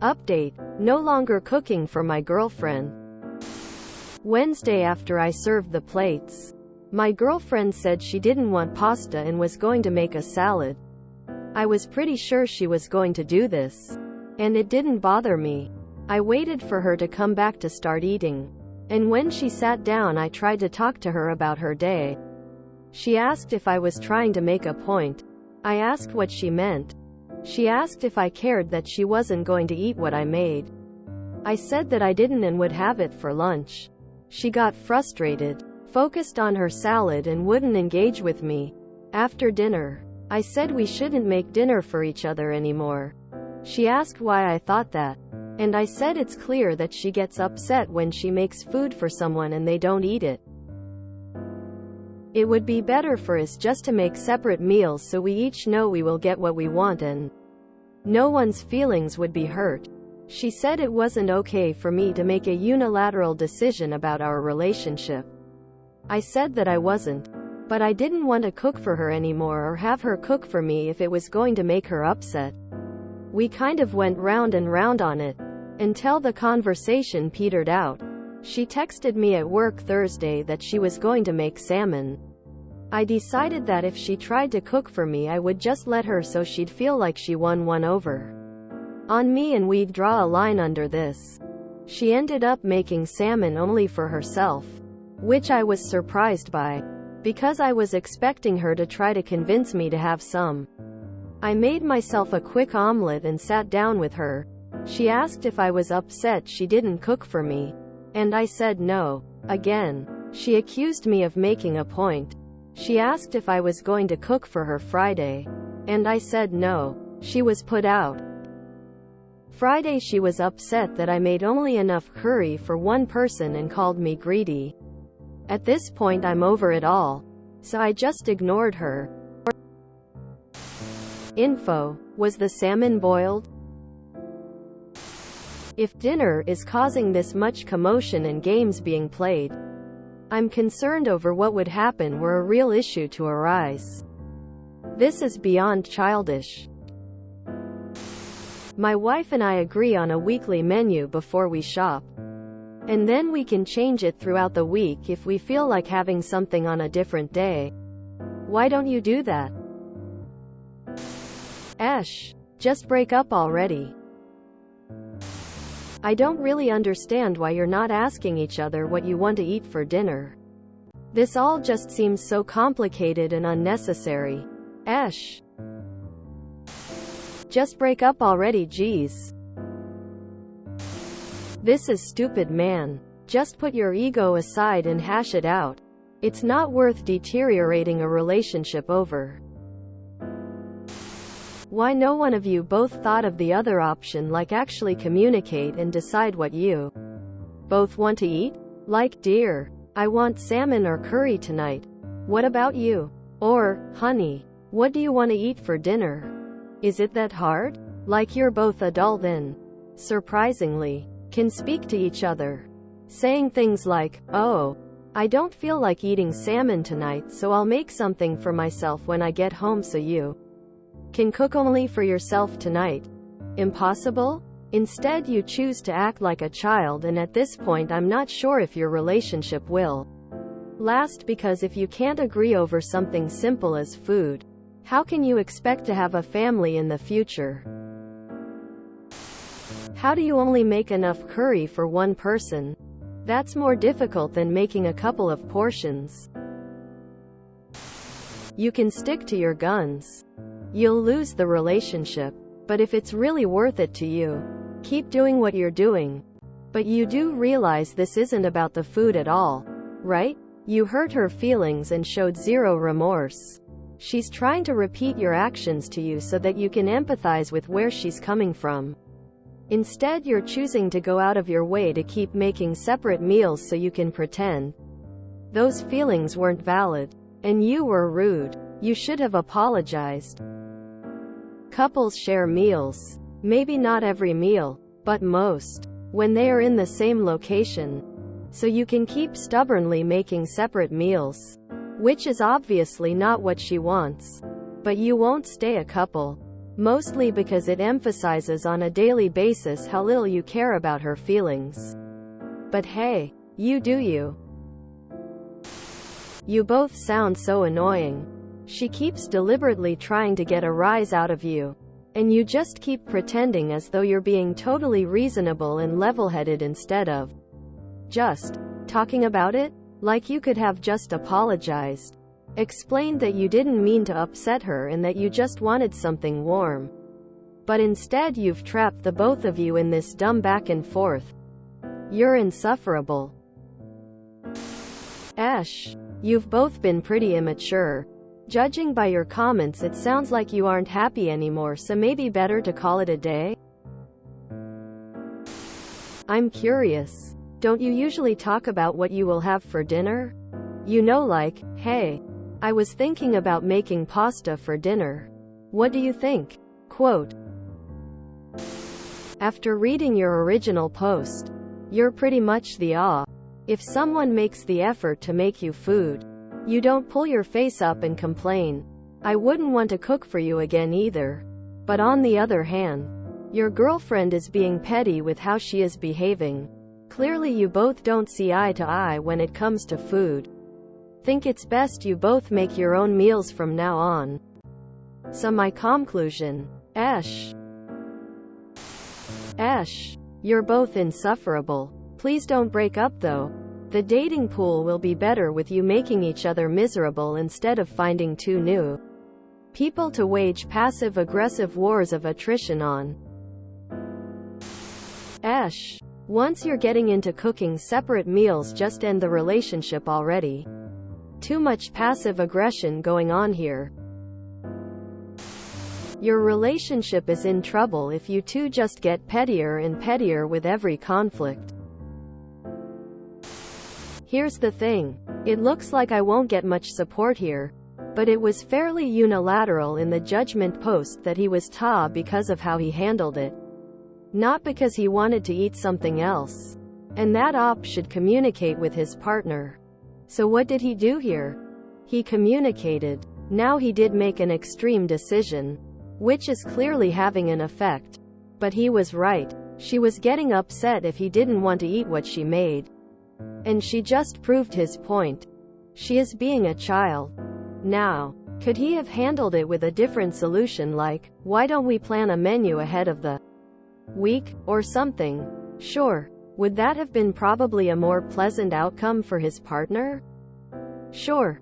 Update: no longer cooking for my girlfriend. Wednesday, after I served the plates, my girlfriend said she didn't want pasta and was going to make a salad. I was pretty sure she was going to do this, and it didn't bother me. I waited for her to come back to start eating, and when she sat down I tried to talk to her about her day. She asked if I was trying to make a point. I asked what she meant. She asked if I cared that she wasn't going to eat what I made. I said that I didn't and would have it for lunch. She got frustrated, focused on her salad, and wouldn't engage with me. After dinner, I said we shouldn't make dinner for each other anymore. She asked why I thought that, and I said it's clear that she gets upset when she makes food for someone and they don't eat it. It would be better for us just to make separate meals so we each know we will get what we want and no one's feelings would be hurt. She said it wasn't okay for me to make a unilateral decision about our relationship. I said that I wasn't, but I didn't want to cook for her anymore or have her cook for me if it was going to make her upset. We kind of went round and round on it, until the conversation petered out. She texted me at work Thursday that she was going to make salmon. I decided that if she tried to cook for me I would just let her so she'd feel like she won one over on me and we'd draw a line under this. She ended up making salmon only for herself, which I was surprised by, because I was expecting her to try to convince me to have some. I made myself a quick omelet and sat down with her. She asked if I was upset she didn't cook for me, and I said no. Again, she accused me of making a point. She asked if I was going to cook for her Friday, and I said no. She was put out. Friday she was upset that I made only enough curry for one person and called me greedy. At this point I'm over it all, so I just ignored her. Info: was the salmon boiled? If dinner is causing this much commotion and games being played, I'm concerned over what would happen were a real issue to arise. This is beyond childish. My wife and I agree on a weekly menu before we shop, and then we can change it throughout the week if we feel like having something on a different day. Why don't you do that? Just break up already. I don't really understand why you're not asking each other what you want to eat for dinner. This all just seems so complicated and unnecessary. Just break up already, geez. This is stupid, man. Just put your ego aside and hash it out. It's not worth deteriorating a relationship over. Why no one of you both thought of the other option, like actually communicate and decide what you both want to eat? Like, dear, I want salmon or curry tonight. What about you? Or, honey, what do you want to eat for dinner? Is it that hard? Like you're both adult and, surprisingly, can speak to each other. Saying things like, oh, I don't feel like eating salmon tonight, so I'll make something for myself when I get home so you can cook only for yourself tonight. Impossible? Instead you choose to act like a child, and at this point I'm not sure if your relationship will last, because if you can't agree over something simple as food, how can you expect to have a family in the future? How do you only make enough curry for one person? That's more difficult than making a couple of portions. You can stick to your guns. You'll lose the relationship, but if it's really worth it to you, keep doing what you're doing. But you do realize this isn't about the food at all, right? You hurt her feelings and showed zero remorse. She's trying to repeat your actions to you so that you can empathize with where she's coming from. Instead, you're choosing to go out of your way to keep making separate meals so you can pretend those feelings weren't valid. And you were rude. You should have apologized. Couples share meals. Maybe not every meal, but most, when they are in the same location. So you can keep stubbornly making separate meals, which is obviously not what she wants. But you won't stay a couple. mostly because it emphasizes on a daily basis how little you care about her feelings. But hey, you do you. You both sound so annoying. She keeps deliberately trying to get a rise out of you, and you just keep pretending as though you're being totally reasonable and level-headed instead of just talking about it, like you could have just apologized. Explained that you didn't mean to upset her and that you just wanted something warm. But instead you've trapped the both of you in this dumb back and forth. You're insufferable. You've both been pretty immature. Judging by your comments, it sounds like you aren't happy anymore, so maybe better to call it a day? I'm curious. Don't you usually talk about what you will have for dinner? You know, like, hey, I was thinking about making pasta for dinner. What do you think? Quote. After reading your original post, you're pretty much the If someone makes the effort to make you food, you don't pull your face up and complain. I wouldn't want to cook for you again either. But on the other hand, your girlfriend is being petty with how she is behaving. Clearly you both don't see eye to eye when it comes to food. Think it's best you both make your own meals from now on. So my conclusion, you're both insufferable. Please don't break up though. The dating pool will be better with you making each other miserable instead of finding two new people to wage passive-aggressive wars of attrition on. Once you're getting into cooking separate meals, just end the relationship already. Too much passive aggression going on here. Your relationship is in trouble if you two just get pettier and pettier with every conflict. Here's the thing. It looks like I won't get much support here, but it was fairly unilateral in the judgment post that he was because of how he handled it. Not because he wanted to eat something else. And that should communicate with his partner. So what did he do here? He communicated. Now he did make an extreme decision, which is clearly having an effect. But he was right. She was getting upset if he didn't want to eat what she made. And she just proved his point. She is being a child. Now, could he have handled it with a different solution, like, why don't we plan a menu ahead of the week, or something? Sure. Would that have been probably a more pleasant outcome for his partner? Sure.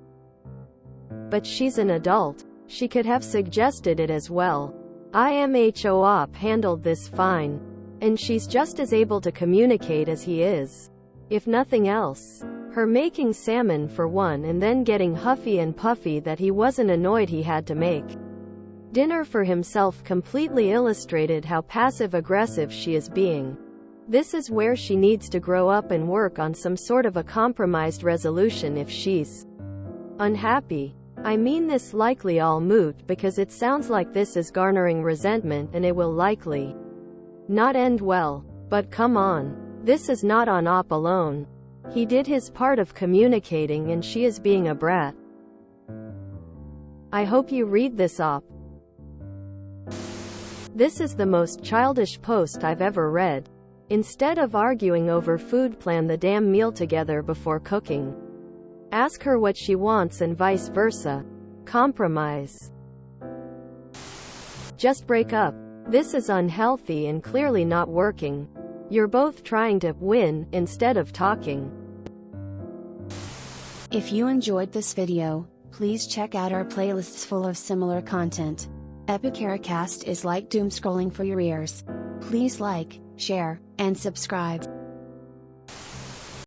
But she's an adult. She could have suggested it as well. IMHOOP handled this fine. And she's just as able to communicate as he is. If nothing else. Her making salmon for one and then getting huffy and puffy that he wasn't annoyed he had to make dinner for himself completely illustrated how passive-aggressive she is being. This is where she needs to grow up and work on some sort of a compromised resolution if she's unhappy. I mean, this likely all moot because it sounds like this is garnering resentment and it will likely not end well. But come on. This is not on Op alone. He did his part of communicating and she is being a brat. I hope you read this Op. This is the most childish post I've ever read. Instead of arguing over food, plan the damn meal together before cooking. Ask her what she wants and vice versa. Compromise. Just break up. This is unhealthy and clearly not working. You're both trying to win instead of talking. If you enjoyed this video, please check out our playlists full of similar content. AmITheAsshole is like doom scrolling for your ears. Please like, share, and subscribe.